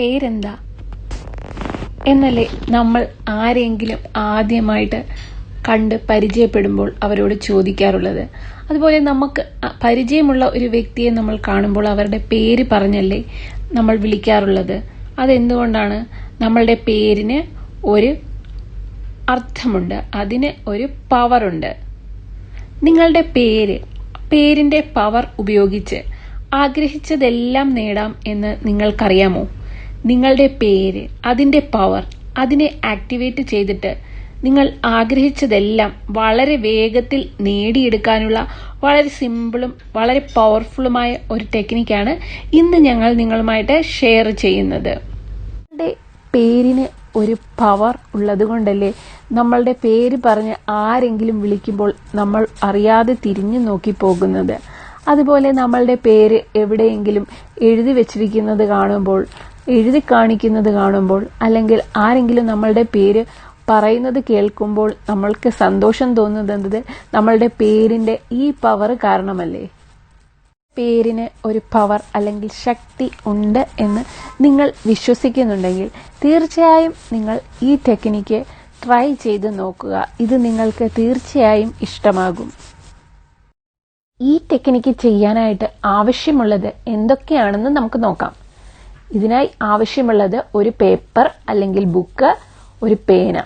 പേരെന്താ എന്നല്ലേ നമ്മൾ ആരെങ്കിലും ആദ്യമായിട്ട് കണ്ട് പരിചയപ്പെടുമ്പോൾ അവരോട് ചോദിക്കാറുള്ളത്. അതുപോലെ നമുക്ക് പരിചയമുള്ള ഒരു വ്യക്തിയെ നമ്മൾ കാണുമ്പോൾ അവരുടെ പേര് പറഞ്ഞല്ലേ നമ്മൾ വിളിക്കാറുള്ളത്. അതെന്തുകൊണ്ടാണ്? നമ്മളുടെ പേരിന് ഒരു അർത്ഥമുണ്ട്, അതിന് ഒരു പവറുണ്ട്. നിങ്ങളുടെ പേരിന്റെ പവർ ഉപയോഗിച്ച് ആഗ്രഹിച്ചതെല്ലാം നേടാം എന്ന് നിങ്ങൾക്കറിയാമോ? നിങ്ങളുടെ പേര്, അതിന്റെ പവർ, അതിനെ ആക്ടിവേറ്റ് ചെയ്തിട്ട് നിങ്ങൾ ആഗ്രഹിച്ചതെല്ലാം വളരെ വേഗത്തിൽ നേടിയെടുക്കാനുള്ള വളരെ സിമ്പിളും വളരെ പവർഫുള്ളുമായ ഒരു ടെക്നിക്കാണ് ഇന്ന് ഞങ്ങൾ നിങ്ങളുമായിട്ട് ഷെയർ ചെയ്യുന്നത്. നിങ്ങളുടെ പേരിന് ഒരു പവർ ഉള്ളത് കൊണ്ടല്ലേ നമ്മളുടെ പേര് പറഞ്ഞ് ആരെങ്കിലും വിളിക്കുമ്പോൾ നമ്മൾ അറിയാതെ തിരിഞ്ഞു നോക്കി പോകുന്നത്. അതുപോലെ നമ്മളുടെ പേര് എവിടെയെങ്കിലും എഴുതി വെച്ചിരിക്കുന്നത് കാണുമ്പോൾ, എഴുതി കാണിക്കുന്നത് കാണുമ്പോൾ, അല്ലെങ്കിൽ ആരെങ്കിലും നമ്മളുടെ പേര് പറയുന്നത് കേൾക്കുമ്പോൾ നമ്മൾക്ക് സന്തോഷം തോന്നുന്നത് നമ്മളുടെ പേരിന്റെ ഈ പവർ കാരണമല്ലേ. പേരിന് ഒരു പവർ അല്ലെങ്കിൽ ശക്തി ഉണ്ട് എന്ന് നിങ്ങൾ വിശ്വസിക്കുന്നുണ്ടെങ്കിൽ തീർച്ചയായും നിങ്ങൾ ഈ ടെക്നിക്ക് ട്രൈ ചെയ്ത് നോക്കുക. ഇത് നിങ്ങൾക്ക് തീർച്ചയായും ഇഷ്ടമാകും. ഈ ടെക്നിക്ക് ചെയ്യാനായിട്ട് ആവശ്യമുള്ളത് എന്തൊക്കെയാണെന്ന് നമുക്ക് നോക്കാം. ഇതിനായി ആവശ്യമുള്ളത് ഒരു പേപ്പർ അല്ലെങ്കിൽ ബുക്ക്, ഒരു പേന.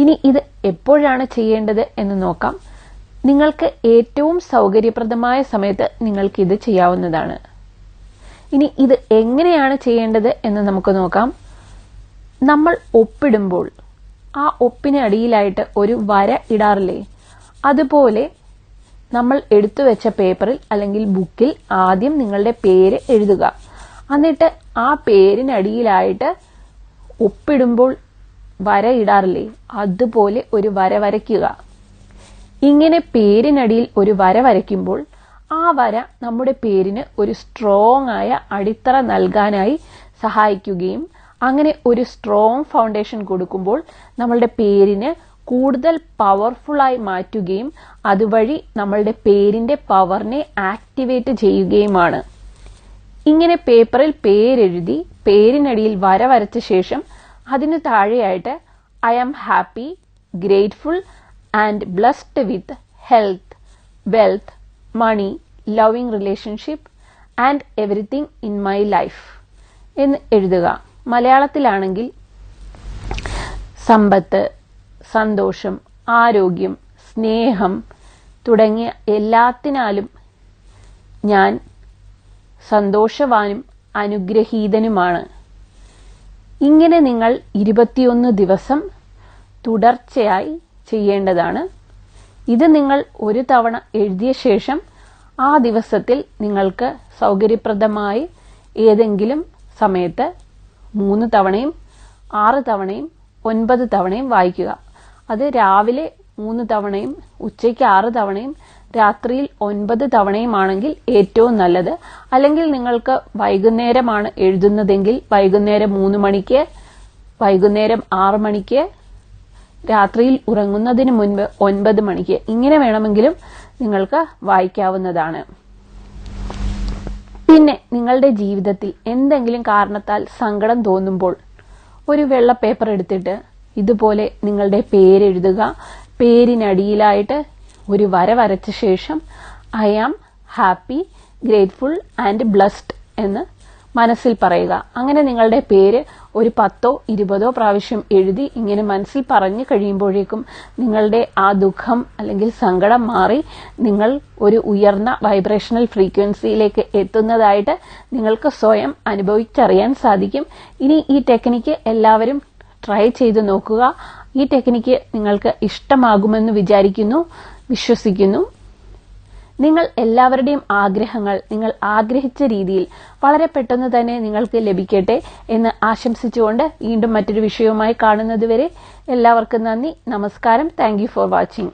ഇനി ഇത് എപ്പോഴാണ് ചെയ്യേണ്ടത് എന്ന് നോക്കാം. നിങ്ങൾക്ക് ഏറ്റവും സൗകര്യപ്രദമായ സമയത്ത് നിങ്ങൾക്ക് ഇത് ചെയ്യാവുന്നതാണ്. ഇനി ഇത് എങ്ങനെയാണ് ചെയ്യേണ്ടത് എന്ന് നമുക്ക് നോക്കാം. നമ്മൾ ഒപ്പിടുമ്പോൾ ആ ഒപ്പിന് അടിയിലായിട്ട് ഒരു വര ഇടാറില്ലേ, അതുപോലെ നമ്മൾ എടുത്തു വെച്ച പേപ്പറിൽ അല്ലെങ്കിൽ ബുക്കിൽ ആദ്യം നിങ്ങളുടെ പേര് എഴുതുക. എന്നിട്ട് ആ പേരിനടിയിലായിട്ട് ഒപ്പിടുമ്പോൾ വര ഇടാറില്ലേ, അതുപോലെ ഒരു വര വരയ്ക്കുക. ഇങ്ങനെ പേരിനടിയിൽ ഒരു വര വരയ്ക്കുമ്പോൾ ആ വര നമ്മുടെ പേരിന് ഒരു സ്ട്രോങ് ആയ അടിത്തറ നൽകാനായി സഹായിക്കുകയും അങ്ങനെ ഒരു സ്ട്രോങ് ഫൗണ്ടേഷൻ കൊടുക്കുമ്പോൾ നമ്മളുടെ പേരിന് കൂടുതൽ പവർഫുള്ളായി മാറ്റുകയും അതുവഴി നമ്മളുടെ പേരിന്റെ പവറിനെ ആക്ടിവേറ്റ് ചെയ്യുകയുമാണ്. ഇങ്ങനെ പേപ്പറിൽ പേരെഴുതി പേരിനടിയിൽ വര വരച്ച ശേഷം അതിനു താഴെയായിട്ട് I am happy, grateful and blessed with health, wealth, money, loving relationship and everything in my life എന്ന് എഴുതുക. മലയാളത്തിലാണെങ്കിൽ സമ്പത്ത്, സന്തോഷം, ആരോഗ്യം, സ്നേഹം തുടങ്ങിയ എല്ലാത്തിനാലും ഞാൻ സന്തോഷവാനും അനുഗ്രഹീതനുമാണ്. ഇങ്ങനെ നിങ്ങൾ 21 ദിവസം തുടർച്ചയായി ചെയ്യേണ്ടതാണ്. ഇത് നിങ്ങൾ ഒരു തവണ എഴുതിയ ശേഷം ആ ദിവസത്തിൽ നിങ്ങൾക്ക് സൗകര്യപ്രദമായി ഏതെങ്കിലും സമയത്ത് 3 തവണയും 6 തവണയും 9 തവണയും വായിക്കുക. അത് രാവിലെ 3 തവണയും ഉച്ചയ്ക്ക് 6 തവണയും രാത്രിയിൽ 9 തവണയും ആണെങ്കിൽ ഏറ്റവും നല്ലത്. അല്ലെങ്കിൽ നിങ്ങൾക്ക് വൈകുന്നേരമാണ് എഴുതുന്നതെങ്കിൽ വൈകുന്നേരം 3 മണിക്ക്, വൈകുന്നേരം 6 മണിക്ക്, രാത്രിയിൽ ഉറങ്ങുന്നതിന് മുൻപ് 9 മണിക്ക്, ഇങ്ങനെ വേണമെങ്കിലും നിങ്ങൾക്ക് വായിക്കാവുന്നതാണ്. പിന്നെ നിങ്ങളുടെ ജീവിതത്തിൽ എന്തെങ്കിലും കാരണത്താൽ സങ്കടം തോന്നുമ്പോൾ ഒരു വെള്ള പേപ്പർ എടുത്തിട്ട് ഇതുപോലെ നിങ്ങളുടെ പേരെഴുതുക. പേരിനടിയിലായിട്ട് ഒരു വര വരച്ച ശേഷം I am happy, grateful and blessed എന്ന് മനസ്സിൽ പറയുക. അങ്ങനെ നിങ്ങളുടെ പേര് ഒരു 10 20 പ്രാവശ്യം എഴുതി ഇങ്ങനെ മനസ്സിൽ പറഞ്ഞു കഴിയുമ്പോഴേക്കും നിങ്ങളുടെ ആ ദുഃഖം അല്ലെങ്കിൽ സങ്കടം മാറി നിങ്ങൾ ഒരു ഉയർന്ന വൈബ്രേഷണൽ ഫ്രീക്വൻസിയിലേക്ക് എത്തുന്നതായിട്ട് നിങ്ങൾക്ക് സ്വയം അനുഭവിച്ചറിയാൻ സാധിക്കും. ഇനി ഈ ടെക്നിക്ക് എല്ലാവരും ട്രൈ ചെയ്ത് നോക്കുക. ഈ ടെക്നിക്ക് നിങ്ങൾക്ക് ഇഷ്ടമാകുമെന്ന് വിശ്വസിക്കുന്നു. നിങ്ങൾ എല്ലാവരുടെയും ആഗ്രഹങ്ങൾ നിങ്ങൾ ആഗ്രഹിച്ച രീതിയിൽ വളരെ പെട്ടെന്ന് തന്നെ നിങ്ങൾക്ക് ലഭിക്കട്ടെ എന്ന് ആശംസിച്ചുകൊണ്ട് വീണ്ടും മറ്റൊരു വിഷയവുമായി കാണുന്നതുവരെ എല്ലാവർക്കും നന്ദി, നമസ്കാരം. Thank you for watching.